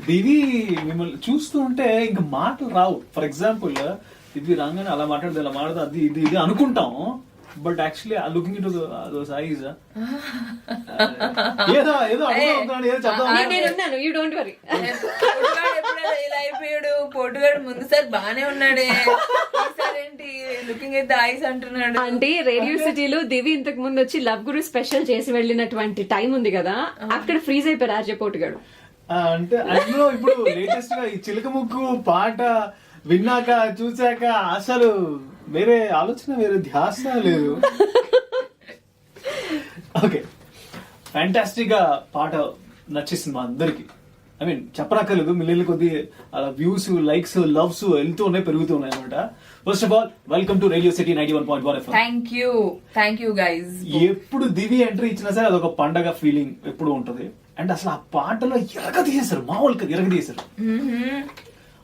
దివి మిమ్మల్ని చూస్తూ ఉంటే ఇంకా మాటలు రావు. ఫర్ ఎగ్జాంపుల్ దివి రాగానే అలా మాట్లాడదు అలా మాట్లాడదు అది ఇది ఇది అనుకుంటాం. But actually looking in to those ice ఏదో ఏదో అనుకుంటున్నాడు, ఏదో చెప్తాను. You don't worry. ఇలా అయిపోయాడు పోటుగాడు. ముందు సార్ బానే ఉన్నాడే, ఏంటి లుకింగ్ ఎట్ ద ఐస్ అంటున్నాడు. అంటే రేడియో సిటీలో దివి ఇంతకు ముందు వచ్చి లవ్ గురు స్పెషల్ చేసి వెళ్ళినటువంటి టైం ఉంది కదా, అక్కడ ఫ్రీజ్ అయిపోయారు ఆర్జే పోటుగాడు. అంటే అందులో ఇప్పుడు లేటెస్ట్ గా ఈ చిలక ముక్కు పాట విన్నాక చూసాక అసలు వేరే ఆలోచన వేరే ధ్యాస లేదు. ఓకే, ఫ్యాంటాస్టిక్ గా పాట నచ్చేసింది మా అందరికి. ఐ మీన్ చెప్పనక్కర్లేదు, మిలియన్ల కొద్ది అలా వ్యూస్ లైక్స్ లవ్స్ వెళ్తూ ఉన్నాయి, పెరుగుతూ ఉన్నాయి అనమాట. First of all welcome to radio city 91.1 FM. Thank you guys. ఎప్పుడు దివి ఎంట్రీ ఇచ్చినా సరే అదొక పండగ ఫీలింగ్ ఎప్పుడు ఉంటది. అండ్ అసలు ఆ పాటలో ఎరగదీశారు, మామూలుగా ఎరగదీశారు.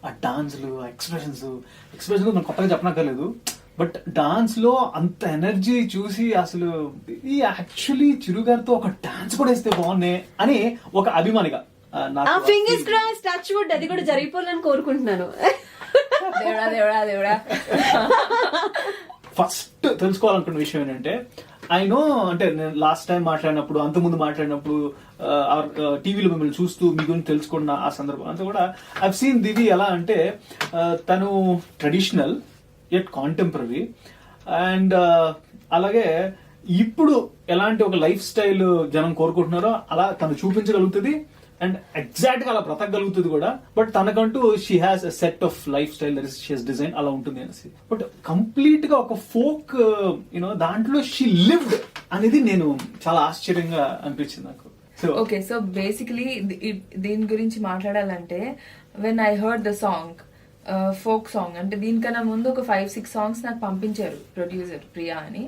ఆ డాన్స్లు, ఎక్స్ప్రెషన్స్ మనం కొత్తగా చెప్పనక్కర్లేదు. బట్ డాన్స్ లో అంత ఎనర్జీ చూసి అసలు యాక్చువల్లీ చిరుగారితో ఒక డాన్స్ కూడా వేస్తే బాగున్నాయి అని ఒక అభిమానిగా ఫింగర్స్ క్రాస్, టచ్ వుడ్ అది కూడా జరిగిపోవాలని కోరుకుంటున్నాను. దేవుడా ఫస్ట్ తెలుసుకోవాలనుకున్న విషయం ఏంటంటే, ఐ నో అంటే నేను లాస్ట్ టైం మాట్లాడినప్పుడు, అంతకుముందు మాట్లాడినప్పుడు, టీవీలో మిమ్మల్ని చూస్తూ మీ గురించి తెలుసుకున్న ఆ సందర్భం అంతా కూడా ఐవ్ సీన్ దివి ఎలా అంటే తను ట్రెడిషనల్ యట్ కాంటెంపరీ అండ్ అలాగే ఇప్పుడు ఎలాంటి ఒక లైఫ్ స్టైల్ జనం కోరుకుంటున్నారో అలా తను చూపించగలుగుతుంది అండ్ ఎగ్జాక్ట్ గా అలా బ్రతకగలుగుతుంది కూడా. బట్ తనకంటూ she has a set of life style that she has design అలా ఉంటుంది అనేసి. బట్ కంప్లీట్ గా ఒక ఫోక్ యూనో దాంట్లో షీ లివ్డ్ అనేది నేను చాలా ఆశ్చర్యంగా అనిపించింది నాకు. ఓకే, సో బేసికలీ దీని గురించి మాట్లాడాలంటే when I heard the song folk song, అంటే దీనికన్నా ముందు ఒక 5-6 సాంగ్స్ నాకు పంపించారు ప్రొడ్యూసర్ ప్రియా అని.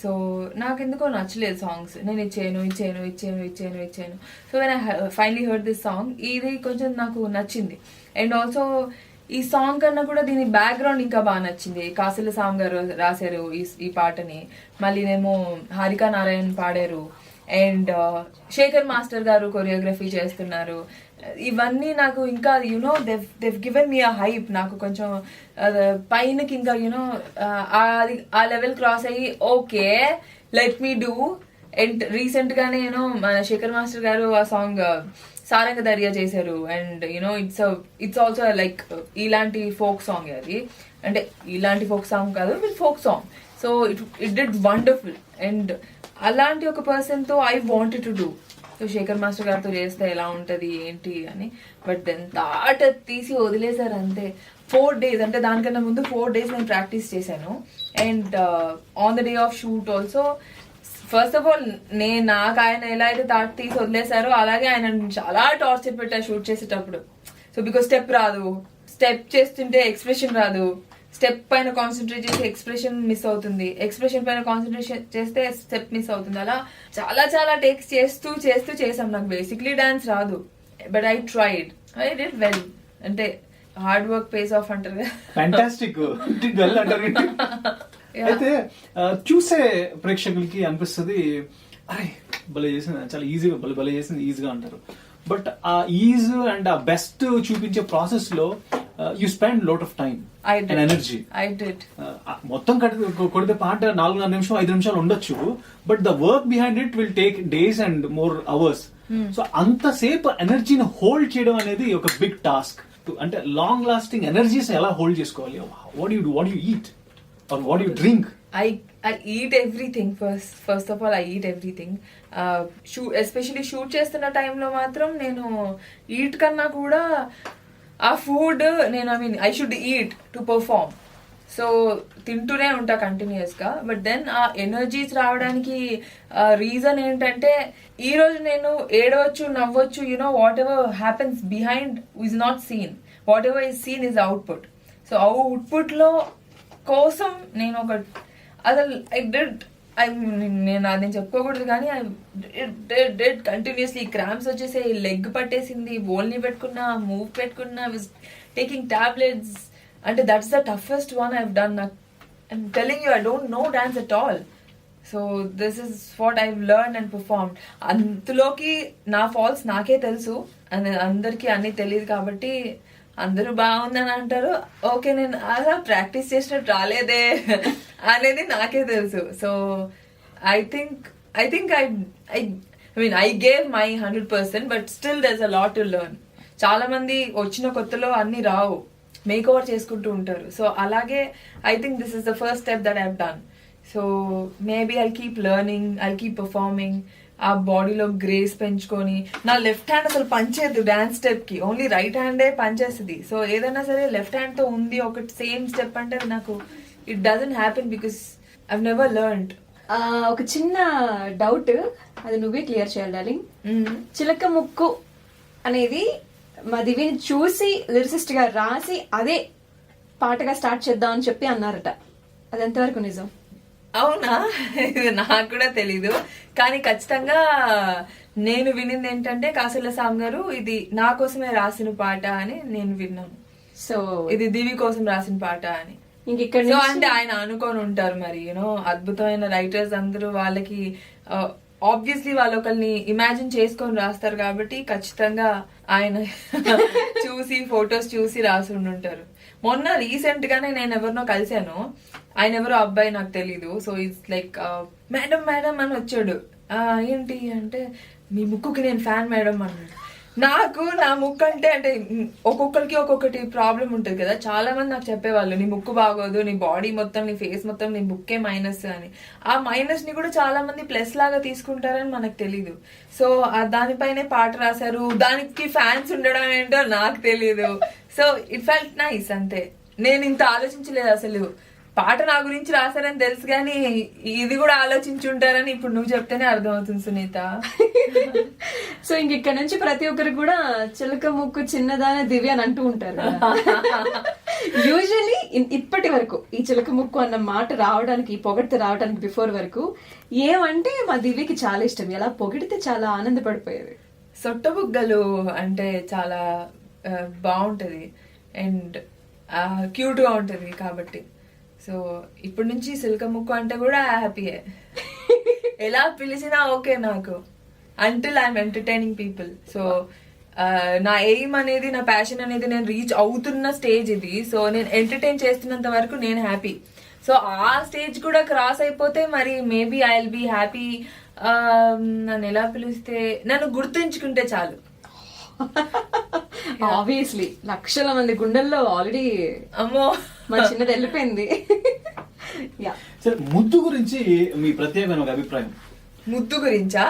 సో నాకు ఎందుకో నచ్చలేదు సాంగ్స్. నేను ఇచ్చాను. So when I finally heard this song, ఇది కొంచెం నాకు నచ్చింది. అండ్ ఆల్సో ఈ సాంగ్ కన్నా కూడా దీని బ్యాక్గ్రౌండ్ ఇంకా బాగా నచ్చింది. కాసిల సామ్ గారు రాశారు ఈ పాటని, మళ్ళీనేమో హారికా నారాయణ్ పాడారు, అండ్ శేఖర్ మాస్టర్ గారు కొరియోగ్రఫీ చేస్తున్నారు. ఇవన్నీ నాకు ఇంకా యునో దెవ్ గివెన్ మీ అ హైప్. నాకు కొంచెం పైనకి ఇంకా యునో ఆ లెవెల్ క్రాస్ అయ్యి okay let me do. And recent గానే యూనో మన శేఖర్ మాస్టర్ గారు ఆ సాంగ్ సారంగ దర్యా చేశారు. And you know it's also like ఇలాంటి ఫోక్ సాంగ్ అది, అంటే ఇలాంటి ఫోక్ సాంగ్ కాదు, folk song. So it did wonderful. And అలాంటి ఒక పర్సన్ తో I wanted to do. So Shekhar master గారితో చేస్తే ఎలా ఉంటది ఏంటి అని. బట్ దెన్ దాట తీసి వదిలేశారు అంతే. 4 days, అంటే దానికన్నా ముందు 4 days నేను ప్రాక్టీస్ చేశాను. And on the day of shoot also first of all నాకు ఆయన ఎలా అయితే తాట తీసి వదిలేశారో అలాగే ఆయన చాలా టార్చర్ పెట్టారు షూట్ చేసేటప్పుడు. సో బికాస్ స్టెప్ రాదు, స్టెప్ చేస్తుంటే ఎక్స్ప్రెషన్ రాదు, స్టెప్ పైన కాన్సన్ట్రేట్ చేసి ఎక్స్ప్రెషన్ మిస్ అవుతుంది, ఎక్స్ప్రెషన్ పైన కాన్సన్ట్రేషన్ చేస్తే స్టెప్ మిస్ అవుతుంది. అలా చాలా టేక్స్ చేస్తూ చేసాం. నాకు బేసిక్లీ డాన్స్ రాదు, but I tried, I did well. అంటే హార్డ్ వర్క్ పేస్ ఆఫ్ అంటారు కదా, ఫ్యాంటాస్టిక్ వెల్ అంటారు. అయితే చూసే ప్రేక్షకులకి అనిపిస్తుంది అరే భలే చేసింది, చాలా ఈజీగా భలే చేసింది, ఈజీగా అంటారు. బట్ ఆ ఈజ్ అండ్ ఆ బెస్ట్ చూపించే ప్రాసెస్ లో you spend lot of time and energy. మొత్తం కొడితే పాట 4.5 నిమిషం 5 నిమిషాలు ఉండొచ్చు, but the work behind it will take days and more hours. So అంతసేపు ఎనర్జీని హోల్డ్ చేయడం అనేది ఒక బిగ్ టాస్క్. అంటే లాంగ్ లాస్టింగ్ ఎనర్జీస్ ఎలా హోల్డ్ చేసుకోవాలి? What you eat or what you drink? I eat everything first of all. I eat everything. Especially shoot చేస్తున్న టైంలో మాత్రం నేను ఈట్ కన్నా కూడా ఆ ఫుడ్ నేను I should eat to perform. So తింటూనే ఉంటా కంటిన్యూస్ గా. బట్ దెన్ ఆ ఎనర్జీస్ రావడానికి రీజన్ ఏంటంటే ఈ రోజు నేను ఏడవచ్చు, నవ్వచ్చు, you know whatever happens behind is not seen, whatever is seen is output. So output లో కోసం నేను ఒక అసలు నేను చెప్పుకోకూడదు కానీ డెడ్ కంటిన్యూస్లీ క్రాంప్స్ వచ్చేసి లెగ్ పట్టేసింది, బోల్ని పెట్టుకున్నా, మూవ్ పెట్టుకున్నా, టేకింగ్ టాబ్లెట్స్. అంటే that's the toughest one I have done. I'm telling you, I don't know dance at all. So this is what I learn and perform. అంతలోకి నా ఫాల్స్ నాకే తెలుసు. అని అందరికి అన్ని తెలియదు కాబట్టి అందరూ బాగుందని అంటారు. ఓకే, నేను అలా ప్రాక్టీస్ చేసినట్టు రాలేదే అనేది నాకే తెలుసు. So I think I gave my 100%, but still there's a lot to learn. చాలా మంది వచ్చిన కొత్తలో అన్ని రావు, మేక్ ఓవర్ చేసుకుంటూ ఉంటారు. సో అలాగే I think this is the first step that I've done. So maybe I keep learning, I keep performing. ఆ బాడీలో గ్రేస్ పెంచుకొని, నా లెఫ్ట్ హ్యాండ్ అసలు పనిచేయదు డాన్స్ స్టెప్ కి, ఓన్లీ రైట్ హ్యాండే పనిచేస్తుంది. సో ఏదైనా సరే లెఫ్ట్ హ్యాండ్ తో ఉంది ఒకటి సేమ్ స్టెప్ అంటే నాకు it doesn't happen because I've never learned. ఒక చిన్న డౌట్, అది నువ్వే క్లియర్ చేయాలి డార్లింగ్. చిలక ముక్కు అనేది మా దివిని చూసి లిరిసిస్ట్ గా రాసి అదే పాటగా స్టార్ట్ చేద్దాం అని చెప్పి అన్నారట, అది ఎంతవరకు నిజం? అవునా, ఇది నాకు కూడా తెలీదు. కానీ ఖచ్చితంగా నేను వినింది ఏంటంటే కాసుల సామ్ గారు ఇది నా కోసమే రాసిన పాట అని నేను విన్నాను. సో ఇది దివి కోసం రాసిన పాట అని. ఇంక సో అంటే ఆయన అనుకొని ఉంటారు మరి, యూనో అద్భుతమైన రైటర్స్ అందరూ వాళ్ళకి ఆబ్వియస్లీ వాళ్ళు ఒకరిని ఇమాజిన్ చేసుకొని రాస్తారు కాబట్టి ఖచ్చితంగా ఆయన చూసి ఫొటోస్ చూసి రాసి ఉండుంటారు. మొన్న రీసెంట్ గానే నేను ఎవరినో కలిశాను, ఆయన ఎవరో అబ్బాయి నాకు తెలీదు. So it's like madam madam అని వచ్చాడు. ఏంటి అంటే మీ ముక్కుకి నేను ఫ్యాన్ మేడం అన్నాడు. నాకు నా ముక్కు అంటే ఒక్కొక్కరికి ఒక్కొక్కటి ప్రాబ్లం ఉంటుంది కదా. చాలా మంది నాకు చెప్పేవాళ్ళు నీ ముక్కు బాగోదు, నీ బాడీ మొత్తం, నీ ఫేస్ మొత్తం నీ ముక్కే మైనస్ అని. ఆ మైనస్ ని కూడా చాలా మంది ప్లస్ లాగా తీసుకుంటారని మనకు తెలీదు. సో దానిపైనే పాట రాశారు, దానికి ఫ్యాన్స్ ఉండడం ఏంటో నాకు తెలీదు. సో ఇట్ ఫెల్ట్ నైస్ అంతే. నేను ఇంత ఆలోచించలేదు అసలు. పాట నా గురించి రాశారని తెలుసు కానీ ఇది కూడా ఆలోచించుంటారని ఇప్పుడు నువ్వు చెప్తేనే అర్థమవుతుంది సునీత. సో ఇంక ఇక్కడ నుంచి ప్రతి ఒక్కరికి కూడా చిలక ముక్కు చిన్నదానే దివ్య అని అంటూ ఉంటారు. యూజువలీ ఇప్పటి వరకు ఈ చిలక ముక్కు అన్న మాట రావడానికి, పొగడితే రావడానికి బిఫోర్ వరకు ఏమంటే మా దివ్యకి చాలా ఇష్టం, ఎలా పొగిడితే చాలా ఆనందపడిపోయేది. సొట్టబుగ్గలు అంటే చాలా బాగుంటది అండ్ క్యూట్ గా ఉంటది కాబట్టి. సో ఇప్పటి నుంచి సిల్క ముక్కు అంటే కూడా హ్యాపీయే, ఎలా పిలిచినా ఓకే నాకు, until I'm entertaining people. So నా ఎయిమ్ అనేది, నా ప్యాషన్ అనేది నేను రీచ్ అవుతున్న స్టేజ్ ఇది. సో నేను ఎంటర్టైన్ చేస్తున్నంత వరకు నేను హ్యాపీ. సో ఆ స్టేజ్ కూడా క్రాస్ అయిపోతే మరి maybe I will be happy. నన్ను ఎలా పిలిస్తే, నన్ను గుర్తుంచుకుంటే చాలు. ఆబ్వియస్లీ లక్షల మంది గుండెల్లో ఆల్రెడీ అమ్మో మా చిన్నది వెళ్ళిపోయింది. సరే, ముద్దు గురించి మీ ప్రత్యేకమైన ఒక అభిప్రాయం. ముద్దు గురించా?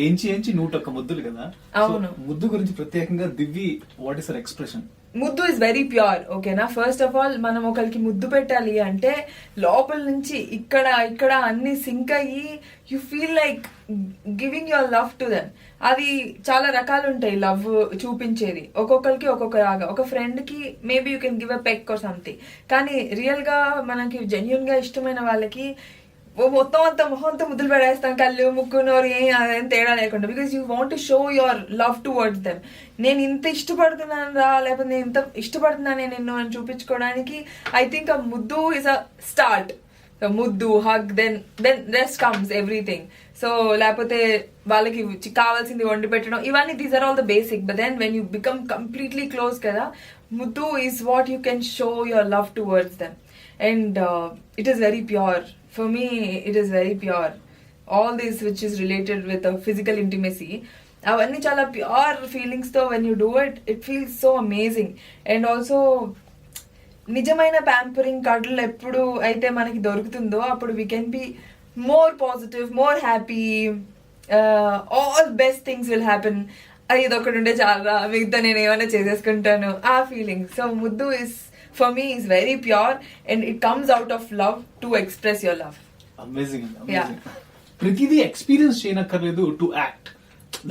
ఏంచి 101 ముద్దులు కదా. అవును. ముద్దు గురించి ప్రత్యేకంగా దివ్వి వాట్ ఇస్ హర్ ఎక్స్ప్రెషన్? ముద్దు ఇస్ వెరీ ప్యూర్. ఓకేనా, ఫస్ట్ ఆఫ్ ఆల్ మనం ఒకరికి ముద్దు పెట్టాలి అంటే లోపల నుంచి ఇక్కడ ఇక్కడ అన్ని సింక్ అయ్యి you feel like giving your love to them. అది చాలా రకాలు ఉంటాయి లవ్ చూపించేది, ఒక్కొక్కరికి ఒక్కొక్క రాగా. ఒక ఫ్రెండ్ కి maybe you can give a peck or something. కానీ రియల్ గా మనకి జెన్యున్ గా ఇష్టమైన వాళ్ళకి మొత్తం అంతా మొహంతో ముద్దులు పడేస్తాం, కళ్ళు ముక్కు నోరు ఏం తేడా లేకుండా. Because you want to show your love towards them. నేను ఇంత ఇష్టపడుతున్నాను రా, లేకపోతే నేను ఇంత ఇష్టపడుతున్నాను నిన్ను అని చూపించుకోవడానికి ఐ థింక్ ఆ ముద్దు ఇస్ అ స్టార్ట్. ముద్దు, hug, then rest comes everything. So లేకపోతే వాళ్ళకి కావాల్సింది వండి పెట్టడం, ఇవన్నీ these are all the basic. But then when you become completely close కదా, ముద్దు is what you can show your love towards them. And it is very pure. For me, it is very pure. All this which is related with a physical intimacy, avanni chala pure feelings tho when you do it, it feels so amazing. And also నిజమైన pampering కడులు ఎప్పుడు అయితే మనకి దొరుకుతుందో అప్పుడు we can be more positive, more happy, all best things will happen. ఇది ఒకటి ఉంటే చాలా, మిగతా నేను ఏమైనా చేసేసుకుంటాను, ఆ ఫీలింగ్. సో ముద్దు is for me is very pure and it comes out of love to express your love. Amazing. ప్రతిదీ ఎక్స్పీరియన్స్ చేయనక్కర్లేదు to act.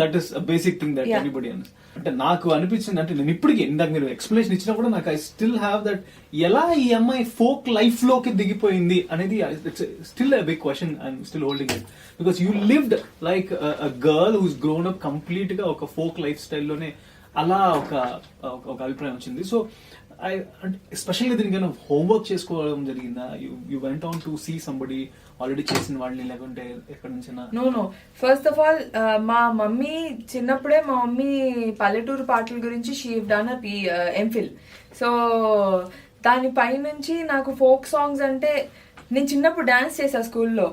That is basic thing that anybody understands. అంటే నాకు అనిపించింది, అంటే నేను ఇప్పటికీ ఇందాక మీరు ఎక్స్ప్లెనేషన్ ఇచ్చినా కూడా నాకు ఐ స్టిల్ హ్యావ్ దట్ ఎలా ఈ అమ్మాయి ఫోక్ లైఫ్ లోకి దిగిపోయింది అనేది still a big question. I'm still holding it because you lived like a girl who's grown up complete గా ఒక ఫోక్ లైఫ్ స్టైల్లోనే. అలా ఒక అభిప్రాయం వచ్చింది. సో ఎస్పెషల్లీ దీనికైనా హోంవర్క్ చేసుకోవడం జరిగిందా? You went on to see somebody already చేసిన వాళ్ళని, లేకుంటే ఎక్కడి నుంచి? నో ఫస్ట్ ఆఫ్ ఆల్ మా మమ్మీ చిన్నప్పుడే మా మమ్మీ పల్లెటూరు పాటల గురించి షీ డన్ ఎంఫిల్. సో దానిపై నుంచి నాకు ఫోక్ సాంగ్స్ అంటే, నేను చిన్నప్పుడు డాన్స్ చేసా స్కూల్లో.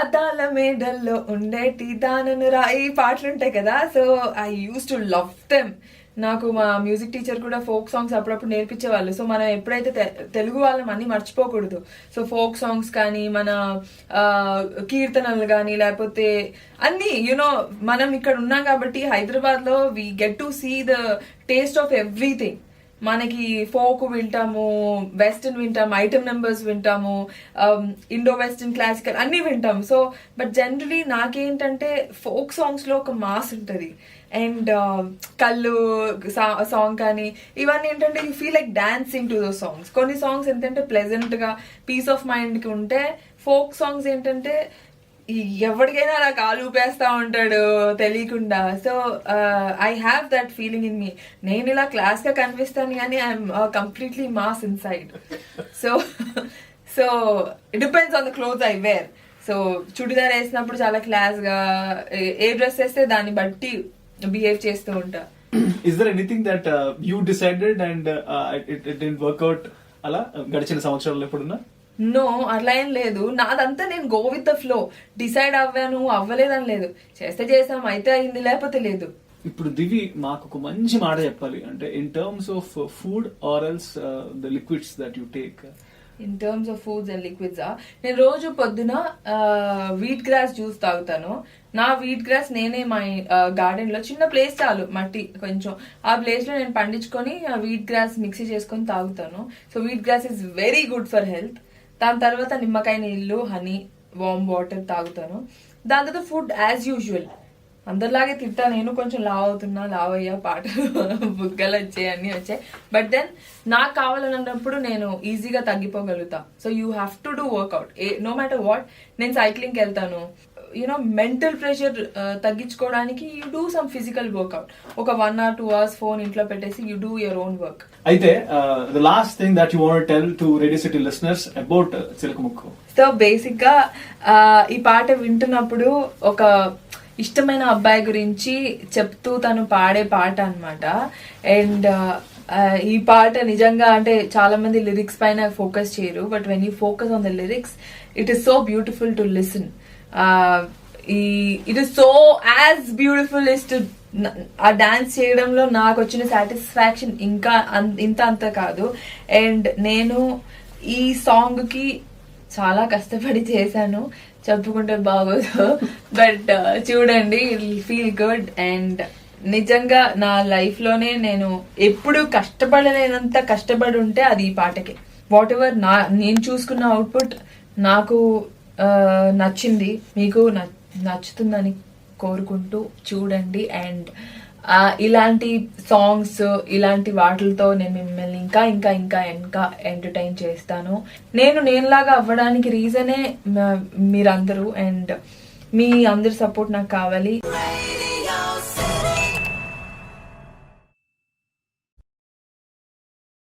అద్దాల మేడల్లో ఉండేటి దానను రా, ఈ పాటలు ఉంటాయి కదా. So I use to love them. నాకు మా మ్యూజిక్ టీచర్ కూడా ఫోక్ సాంగ్స్ అప్పుడప్పుడు నేర్పించేవాళ్ళు. సో మనం ఎప్పుడైతే తెలుగు వాళ్ళం అన్ని మర్చిపోకూడదు. సో ఫోక్ సాంగ్స్ కానీ, మన కీర్తనలు కానీ, లేకపోతే అన్ని యునో మనం ఇక్కడ ఉన్నాం కాబట్టి హైదరాబాద్ లో we get to see the taste of everything. మనకి ఫోక్ వింటాము, వెస్టర్న్ వింటాము, ఐటమ్ నెంబర్స్ వింటాము, ఇండో వెస్టర్న్ క్లాసికల్ అన్ని వింటాము. సో బట్ జనరలీ నాకేంటంటే ఫోక్ సాంగ్స్ లో ఒక మాస్ ఉంటుంది. అండ్ కళ్ళు సాంగ్ కానీ ఇవన్నీ ఏంటంటే you feel like dancing to those songs. కొన్ని సాంగ్స్ ఏంటంటే ప్లెజెంట్ గా పీస్ ఆఫ్ మైండ్ కి ఉంటే, ఫోక్ సాంగ్స్ ఏంటంటే ఎవరికైనా అలా కాలు ఊపేస్తా ఉంటాడు తెలియకుండా. So I have that feeling in me. నేను ఇలా క్లాస్ గా కనిపిస్తాను కానీ I'm completely mass inside. So so it depends on the clothes I wear. So churidar వేసినప్పుడు చాలా క్లాస్ గా, ఏ డ్రెస్ వేస్తే దాన్ని బట్టి బిహేవ్ చేస్తూ ఉంటా. Is there anything that you decided and it didn't work out అలా గడిచిన సంవత్సరాల్లో ఎప్పుడున్నా? నో, అట్లా ఏం లేదు. నాదంతా నేను go with the flow. Decide అవ్వాను అవ్వలేదని లేదు. చేస్తే చేసాం, అయితే అయింది, లేకపోతే లేదు. ఇప్పుడు దివి మాకు ఒక మంచి మాట చెప్పాలి అంటే, in terms of food or else the liquids that you take. In terms of foods and liquids, నేను రోజు పొద్దున వీట్ గ్రాస్ జ్యూస్ తాగుతాను. నా వీట్ గ్రాస్ నేనే మా గార్డెన్ లో, చిన్న ప్లేస్ చాలు, మట్టి కొంచెం, ఆ ప్లేస్ లో నేను పండించుకొని ఆ వీట్ గ్రాస్ మిక్సీ చేసుకొని తాగుతాను. So wheat grass is very good for health. దాని తర్వాత నిమ్మకాయ నీళ్ళు, హనీ, వామ్ వాటర్ తాగుతాను. దాని తర్వాత ఫుడ్ యాజ్ యూజువల్ అందరిలాగే తింటా. నేను కొంచెం లావ్ అవుతున్నా, లావ్ అయ్యా, పాటలు బుగ్గలు వచ్చాయి, అన్ని వచ్చాయి. బట్ దెన్ నాకు కావాలన్నప్పుడు నేను ఈజీగా తగ్గిపోగలుగుతా. So you have to do workout no matter what. నేను సైక్లింగ్కి వెళ్తాను. యూనో మెంటల్ ప్రెషర్ తగ్గించుకోవడానికి you do some physical workout. ఒక 1 or 2 hours ఫోన్ ఇంట్లో పెట్టేసి you do your own work. అయితే the last thing that you want tell to radio city listeners about చిలకముక్కు. So basic గా ఈ పాట వింటున్నప్పుడు ఒక ఇష్టమైన అబ్బాయి గురించి చెప్తూ తను పాడే పాట అన్నమాట. అండ్ ఈ పాట నిజంగా అంటే చాలా మంది లిరిక్స్ పైన ఫోకస్ చేయరు. But when you focus on the lyrics, it is so beautiful to listen. It is so as beautiful is to ఆ డాన్స్ చేయడంలో నాకు వచ్చిన సాటిస్ఫాక్షన్ ఇంకా ఇంత అంత కాదు. అండ్ నేను ఈ సాంగ్ కి చాలా కష్టపడి చేశాను, చెప్పుకుంటే బాగోదు. బట్ చూడండి, ఇట్ ఫీల్ గుడ్. అండ్ నిజంగా నా లైఫ్ లోనే నేను ఎప్పుడు కష్టపడలేనంత కష్టపడి ఉంటే అది ఈ పాటకే. వాట్ ఎవర్ నేను చూసుకున్న అవుట్పుట్ నాకు నచ్చింది, మీకు నచ్చుతుందని కోరుకుంటూ చూడండి. అండ్ ఇలాంటి సాంగ్స్, ఇలాంటి వాటిలతో నేను మిమ్మల్ని ఇంకా ఇంకా ఇంకా ఇంకా ఎంటర్టైన్ చేస్తాను. నేనులాగా అవ్వడానికి రీజనే మీరందరూ. అండ్ మీ అందరి సపోర్ట్ నాకు కావాలి.